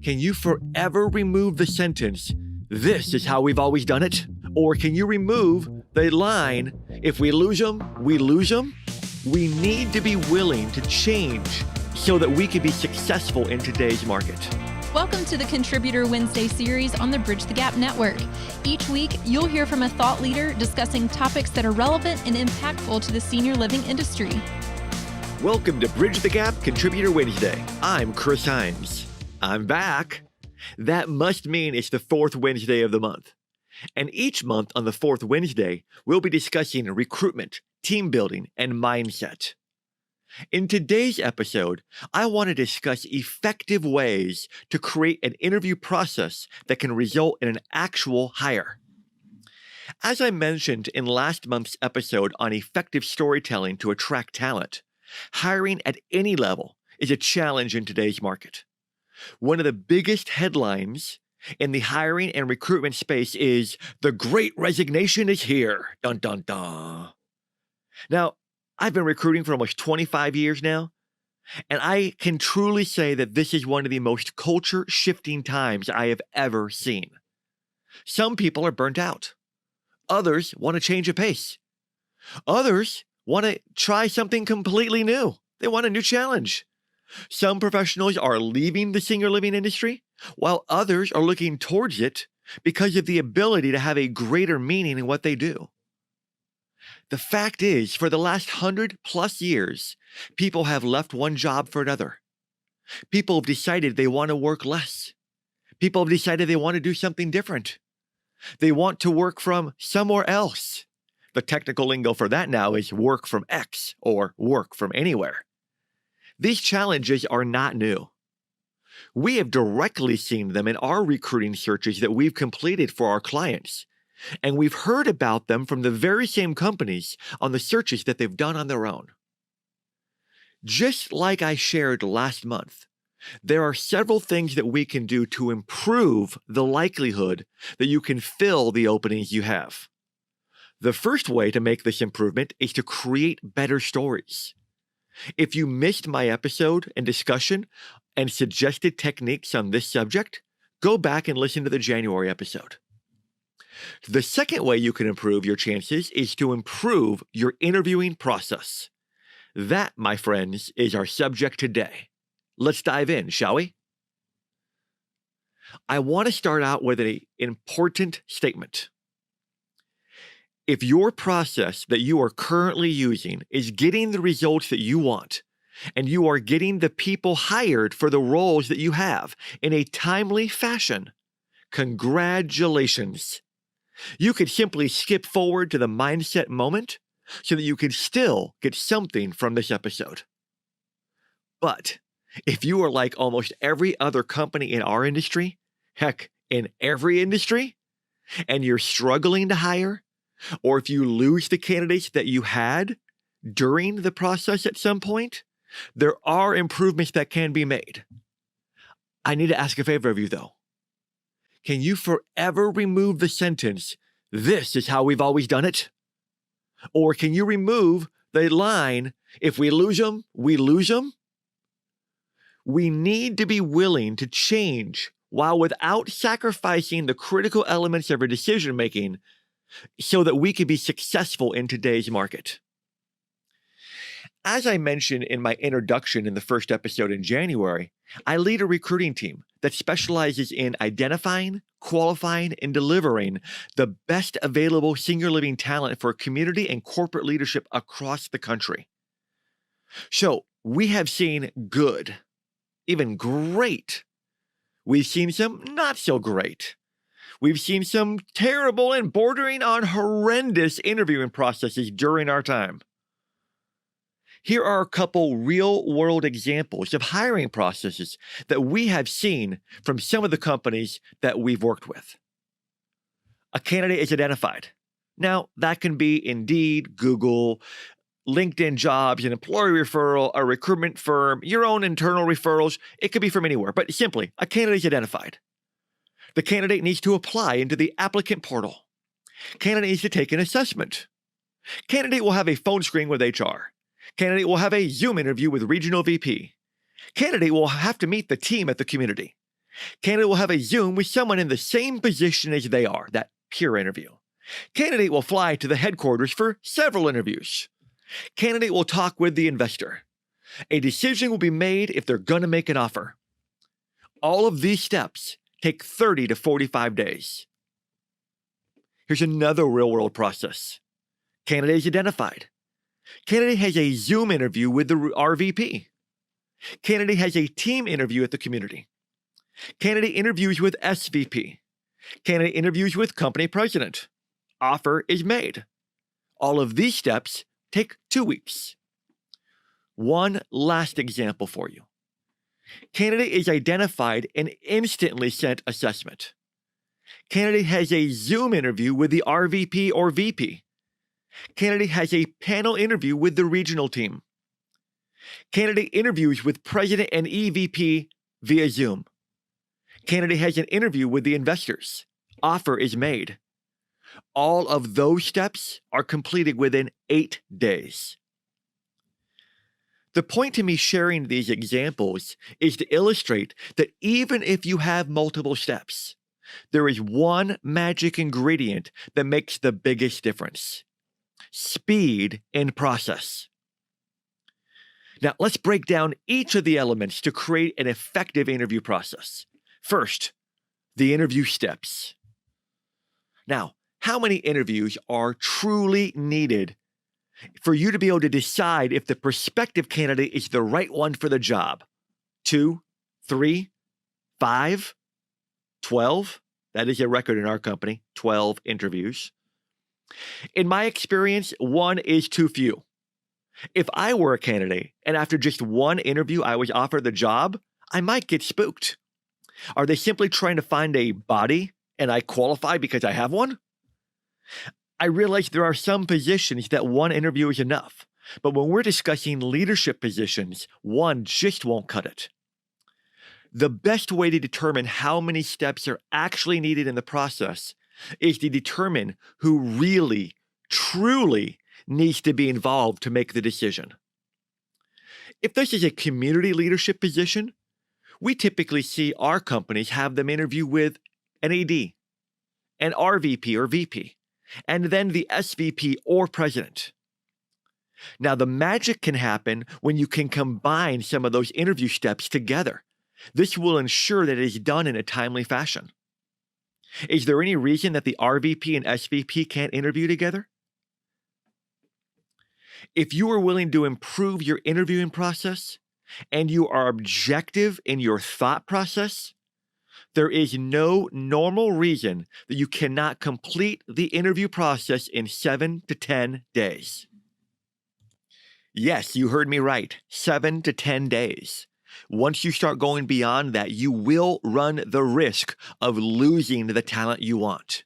Can you forever remove the sentence, "This is how we've always done it"? Or can you remove the line, "If we lose them, we lose them"? We need to be willing to change so that we can be successful in today's market. Welcome to the Contributor Wednesday series on the Bridge the Gap Network. Each week, you'll hear from a thought leader discussing topics that are relevant and impactful to the senior living industry. Welcome to Bridge the Gap Contributor Wednesday. I'm Chris Heinz. I'm back. That must mean it's the fourth Wednesday of the month. And each month on the fourth Wednesday, we'll be discussing recruitment, team building, and mindset. In today's episode, I want to discuss effective ways to create an interview process that can result in an actual hire. As I mentioned in last month's episode on effective storytelling to attract talent, hiring at any level is a challenge in today's market. One of the biggest headlines in the hiring and recruitment space is "The Great Resignation is here." Dun, dun, dun. Now, I've been recruiting for almost 25 years now, and I can truly say that this is one of the most culture-shifting times I have ever seen. Some people are burnt out. Others want to change a pace. Others want to try something completely new. They want a new challenge. Some professionals are leaving the senior living industry, while others are looking towards it because of the ability to have a greater meaning in what they do. The fact is, for the last 100+ years, people have left one job for another. People have decided they want to work less. People have decided they want to do something different. They want to work from somewhere else. The technical lingo for that now is work from X or work from anywhere. These challenges are not new. We have directly seen them in our recruiting searches that we've completed for our clients, and we've heard about them from the very same companies on the searches that they've done on their own. Just like I shared last month, there are several things that we can do to improve the likelihood that you can fill the openings you have. The first way to make this improvement is to create better stories. If you missed my episode and discussion and suggested techniques on this subject, go back and listen to the January episode. The second way you can improve your chances is to improve your interviewing process. That, my friends, is our subject today. Let's dive in, shall we? I want to start out with an important statement. If your process that you are currently using is getting the results that you want, and you are getting the people hired for the roles that you have in a timely fashion, congratulations. You could simply skip forward to the mindset moment so that you can still get something from this episode. But if you are like almost every other company in our industry, heck, in every industry, and you're struggling to hire, or if you lose the candidates that you had during the process at some point, there are improvements that can be made. I need to ask a favor of you, though. Can you forever remove the sentence, "This is how we've always done it"? Or can you remove the line, "If we lose them, we lose them"? We need to be willing to change while without sacrificing the critical elements of our decision-making so that we can be successful in today's market. As I mentioned in my introduction in the first episode in January, I lead a recruiting team that specializes in identifying, qualifying, and delivering the best available senior living talent for community and corporate leadership across the country. So we have seen good, even great. We've seen some not so great. We've seen some terrible and bordering on horrendous interviewing processes during our time. Here are a couple real-world examples of hiring processes that we have seen from some of the companies that we've worked with. A candidate is identified. Now, that can be Indeed, Google, LinkedIn Jobs, an employee referral, a recruitment firm, your own internal referrals. It could be from anywhere, but simply, a candidate is identified. The candidate needs to apply into the applicant portal. Candidate needs to take an assessment. Candidate will have a phone screen with HR. Candidate will have a Zoom interview with regional VP. Candidate will have to meet the team at the community. Candidate will have a Zoom with someone in the same position as they are, that peer interview. Candidate will fly to the headquarters for several interviews. Candidate will talk with the investor. A decision will be made if they're going to make an offer. All of these steps take 30 to 45 days. Here's another real-world process. Candidate is identified. Candidate has a Zoom interview with the RVP. Candidate has a team interview at the community. Candidate interviews with SVP. Candidate interviews with company president. Offer is made. All of these steps take 2 weeks. One last example for you. Candidate is identified and instantly sent assessment. Candidate has a Zoom interview with the RVP or VP. Candidate has a panel interview with the regional team. Candidate interviews with president and EVP via Zoom. Candidate has an interview with the investors. Offer is made. All of those steps are completed within 8 days. The point to me sharing these examples is to illustrate that even if you have multiple steps, there is one magic ingredient that makes the biggest difference: speed in process. Now, let's break down each of the elements to create an effective interview process. First, the interview steps. Now, how many interviews are truly needed for you to be able to decide if the prospective candidate is the right one for the job? 2, 3, 5, 12? That is a record in our company, 12 interviews. In my experience, 1 is too few. If I were a candidate and after just 1 interview I was offered the job, I might get spooked. Are they simply trying to find a body and I qualify because I have one? I realize there are some positions that 1 interview is enough, but when we're discussing leadership positions, 1 just won't cut it. The best way to determine how many steps are actually needed in the process is to determine who really, truly needs to be involved to make the decision. If this is a community leadership position, we typically see our companies have them interview with an AD, an RVP or VP, and then the SVP or president. Now, the magic can happen when you can combine some of those interview steps together. This will ensure that it is done in a timely fashion. Is there any reason that the RVP and SVP can't interview together? If you are willing to improve your interviewing process and you are objective in your thought process, there is no normal reason that you cannot complete the interview process in 7 to 10 days. Yes, you heard me right, 7 to 10 days. Once you start going beyond that, you will run the risk of losing the talent you want.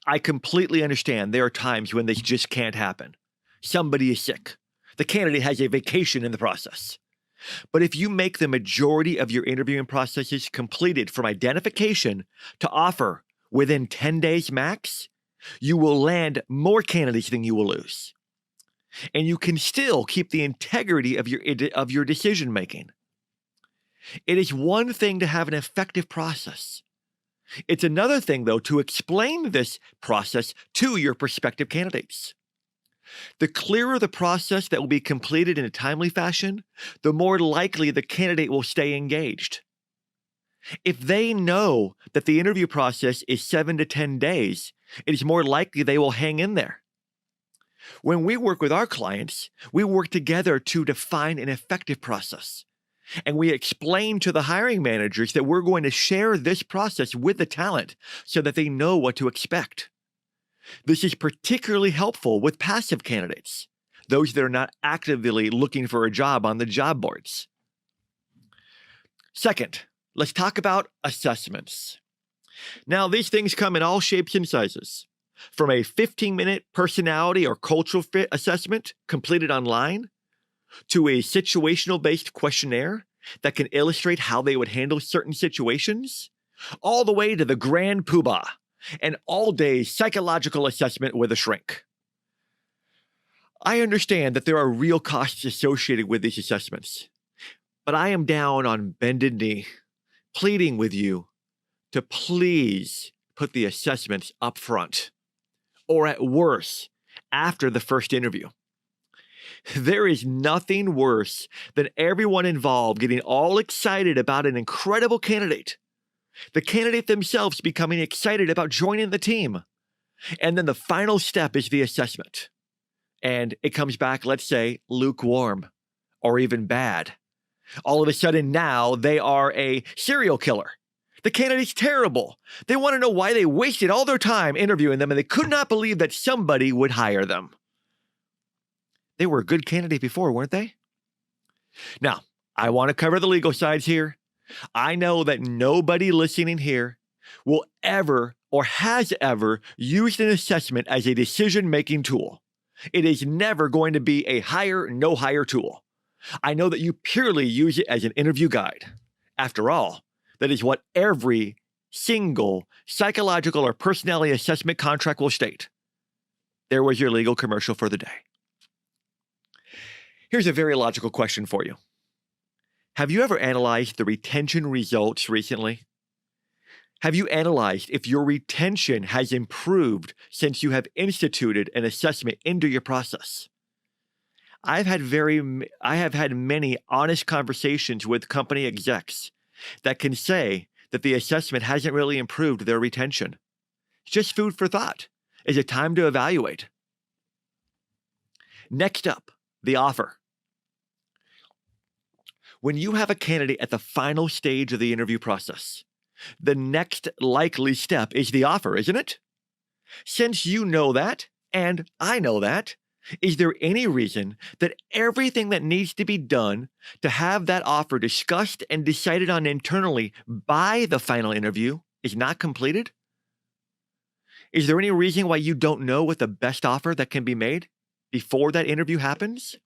I completely understand there are times when this just can't happen. Somebody is sick. The candidate has a vacation in the process. But if you make the majority of your interviewing processes completed from identification to offer within 10 days max, you will land more candidates than you will lose. And you can still keep the integrity of your decision making. It is one thing to have an effective process. It's another thing, though, to explain this process to your prospective candidates. The clearer the process that will be completed in a timely fashion, the more likely the candidate will stay engaged. If they know that the interview process is 7 to 10 days, it is more likely they will hang in there. When we work with our clients, we work together to define an effective process. And we explain to the hiring managers that we're going to share this process with the talent so that they know what to expect. This is particularly helpful with passive candidates, those that are not actively looking for a job on the job boards. Second, let's talk about assessments. Now, these things come in all shapes and sizes. From a 15-minute personality or cultural fit assessment completed online, to a situational-based questionnaire that can illustrate how they would handle certain situations, all the way to the grand poobah, an all-day psychological assessment with a shrink. I understand that there are real costs associated with these assessments, but I am down on bended knee, pleading with you to please put the assessments up front, or at worst, after the first interview. There is nothing worse than everyone involved getting all excited about an incredible candidate, the candidate themselves becoming excited about joining the team, and then the final step is the assessment. And it comes back, let's say, lukewarm or even bad. All of a sudden now they are a serial killer. The candidate's terrible. They want to know why they wasted all their time interviewing them and they could not believe that somebody would hire them. They were a good candidate before, weren't they? Now, I want to cover the legal sides here. I know that nobody listening here will ever or has ever used an assessment as a decision-making tool. It is never going to be a hire, no hire tool. I know that you purely use it as an interview guide. After all, that is what every single psychological or personality assessment contract will state. There was your legal commercial for the day. Here's a very logical question for you. Have you ever analyzed the retention results recently? Have you analyzed if your retention has improved since you have instituted an assessment into your process? I have had many honest conversations with company execs that can say that the assessment hasn't really improved their retention. It's just food for thought. Is it time to evaluate? Next up, the offer. When you have a candidate at the final stage of the interview process, the next likely step is the offer, isn't it? Since you know that, and I know that, is there any reason that everything that needs to be done to have that offer discussed and decided on internally by the final interview is not completed? Is there any reason why you don't know what the best offer that can be made before that interview happens?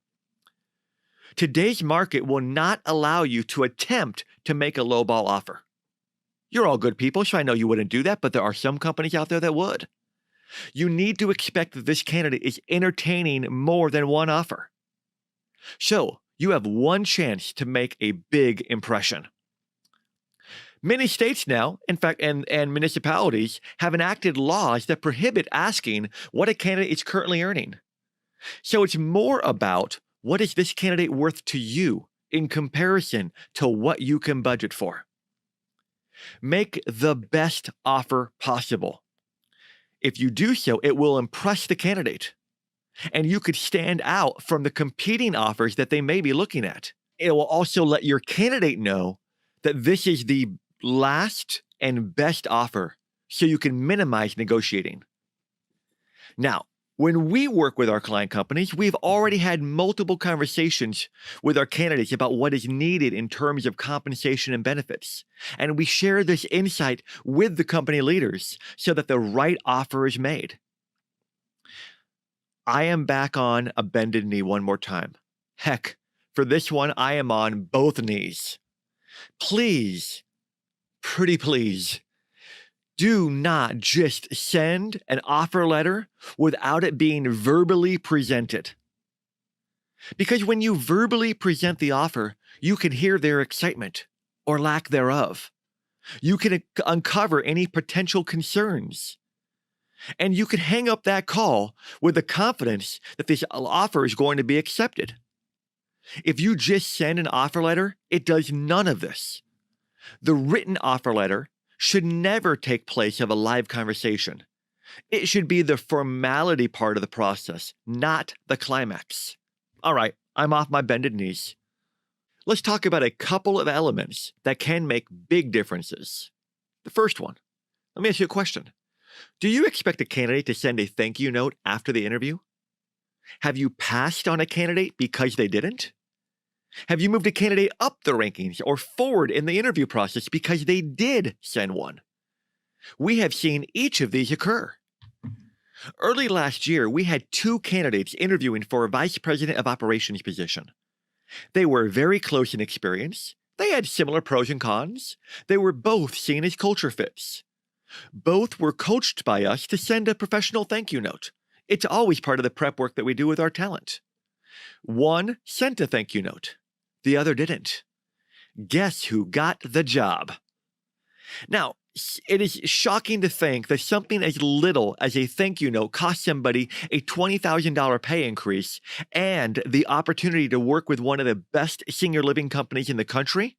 Today's market will not allow you to attempt to make a lowball offer. You're all good people, so I know you wouldn't do that, but there are some companies out there that would. You need to expect that this candidate is entertaining more than one offer. So you have one chance to make a big impression. Many states now, in fact, and municipalities have enacted laws that prohibit asking what a candidate is currently earning. So it's more about what is this candidate worth to you in comparison to what you can budget for. Make the best offer possible. If you do so, it will impress the candidate, and you could stand out from the competing offers that they may be looking at. It will also let your candidate know that this is the last and best offer, so you can minimize negotiating. Now, when we work with our client companies, we've already had multiple conversations with our candidates about what is needed in terms of compensation and benefits. And we share this insight with the company leaders so that the right offer is made. I am back on a bended knee one more time. Heck, for this one, I am on both knees. Please, pretty please, do not just send an offer letter without it being verbally presented. Because when you verbally present the offer, you can hear their excitement or lack thereof. You can uncover any potential concerns. And you can hang up that call with the confidence that this offer is going to be accepted. If you just send an offer letter, it does none of this. The written offer letter should never take place of a live conversation. It should be the formality part of the process, not the climax. All right, I'm off my bended knees. Let's talk about a couple of elements that can make big differences. The first one, let me ask you a question. Do you expect a candidate to send a thank you note after the interview? Have you passed on a candidate because they didn't? Have you moved a candidate up the rankings or forward in the interview process because they did send one? We have seen each of these occur. Early last year, we had 2 candidates interviewing for a vice president of operations position. They were very close in experience. They had similar pros and cons. They were both seen as culture fits. Both were coached by us to send a professional thank you note. It's always part of the prep work that we do with our talent. One sent a thank you note. The other didn't. Guess who got the job? Now, it is shocking to think that something as little as a thank you note cost somebody a $20,000 pay increase and the opportunity to work with one of the best senior living companies in the country.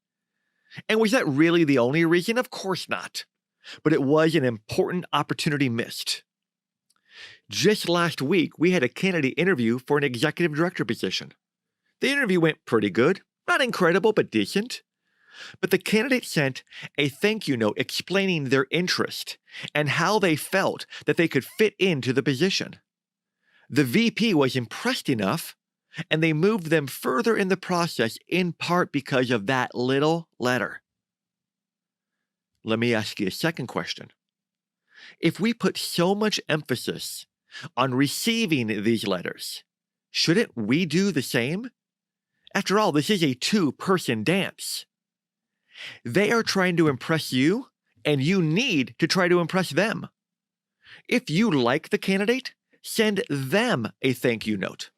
And was that really the only reason? Of course not. But it was an important opportunity missed. Just last week, we had a candidate interview for an executive director position. The interview went pretty good. Not incredible, but decent. But the candidate sent a thank you note explaining their interest and how they felt that they could fit into the position. The VP was impressed enough, and they moved them further in the process in part because of that little letter. Let me ask you a second question. If we put so much emphasis on receiving these letters, shouldn't we do the same? After all, this is a two-person dance. They are trying to impress you, and you need to try to impress them. If you like the candidate, send them a thank you note.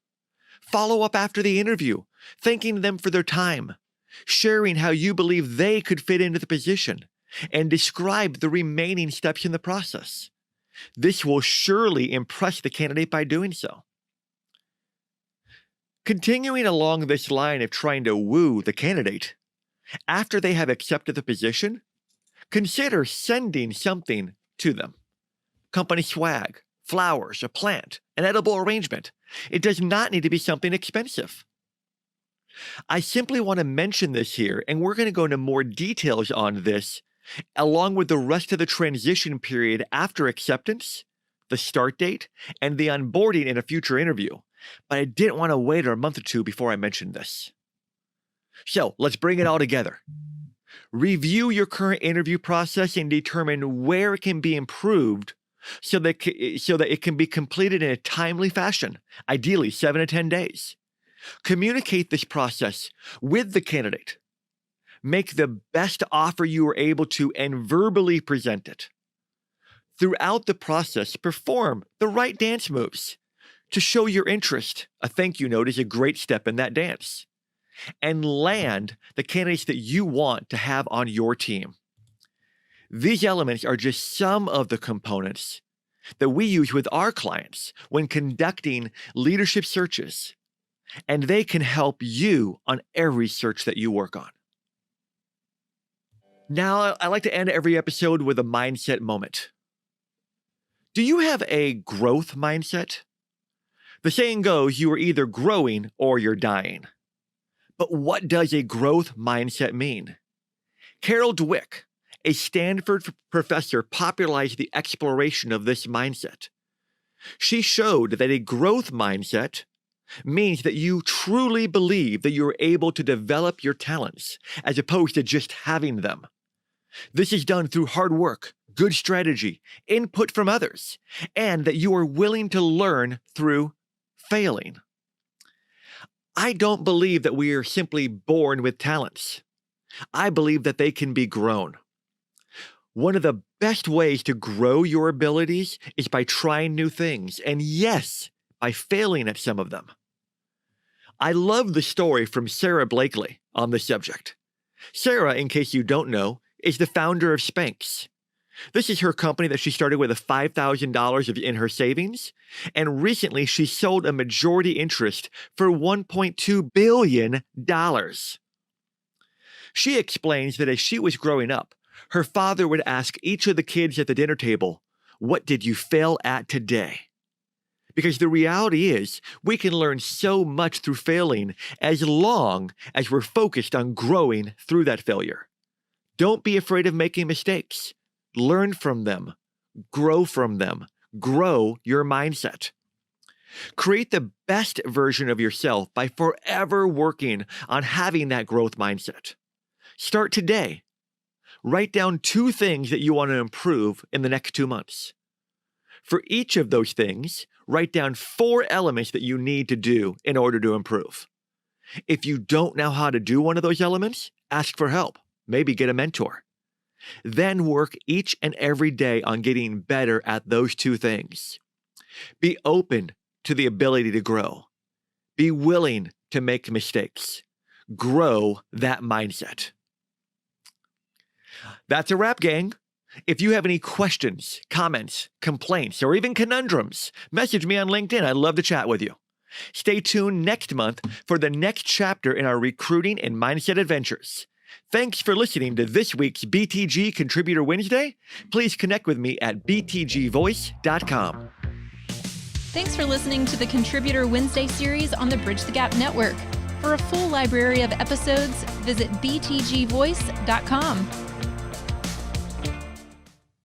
Follow up after the interview, thanking them for their time, sharing how you believe they could fit into the position, and describe the remaining steps in the process. This will surely impress the candidate by doing so. Continuing along this line of trying to woo the candidate, after they have accepted the position, consider sending something to them. Company swag, flowers, a plant, an edible arrangement. It does not need to be something expensive. I simply want to mention this here, and we're going to go into more details on this, along with the rest of the transition period after acceptance, the start date, and the onboarding in a future interview. But I didn't want to wait a month or two before I mentioned this. So let's bring it all together. Review your current interview process and determine where it can be improved so that it can be completed in a timely fashion, ideally 7 to 10 days. Communicate this process with the candidate. Make the best offer you are able to and verbally present it. Throughout the process, perform the right dance moves to show your interest. A thank you note is a great step in that dance. And land the candidates that you want to have on your team. These elements are just some of the components that we use with our clients when conducting leadership searches, and they can help you on every search that you work on. Now, I like to end every episode with a mindset moment. Do you have a growth mindset? The saying goes, you are either growing or you're dying. But what does a growth mindset mean? Carol Dweck, a Stanford professor, popularized the exploration of this mindset. She showed that a growth mindset means that you truly believe that you're able to develop your talents as opposed to just having them. This is done through hard work, good strategy, input from others, and that you are willing to learn through failing. I don't believe that we are simply born with talents. I believe that they can be grown. One of the best ways to grow your abilities is by trying new things, and yes, by failing at some of them. I love the story from Sarah Blakely on this subject. Sarah, in case you don't know, is the founder of Spanx. This is her company that she started with $5,000 in her savings, and recently she sold a majority interest for $1.2 billion. She explains that as she was growing up, her father would ask each of the kids at the dinner table, "What did you fail at today?" Because the reality is, we can learn so much through failing as long as we're focused on growing through that failure. Don't be afraid of making mistakes. Learn from them, grow from them, grow your mindset. Create the best version of yourself by forever working on having that growth mindset. Start today. Write down 2 things that you want to improve in the next 2 months. For each of those things, write down 4 elements that you need to do in order to improve. If you don't know how to do one of those elements, ask for help. Maybe get a mentor. Then work each and every day on getting better at those 2 things. Be open to the ability to grow. Be willing to make mistakes. Grow that mindset. That's a wrap, gang. If you have any questions, comments, complaints, or even conundrums, message me on LinkedIn. I'd love to chat with you. Stay tuned next month for the next chapter in our recruiting and mindset adventures. Thanks for listening to this week's BTG Contributor Wednesday. Please connect with me at btgvoice.com. Thanks for listening to the Contributor Wednesday series on the Bridge the Gap Network. For a full library of episodes, visit btgvoice.com.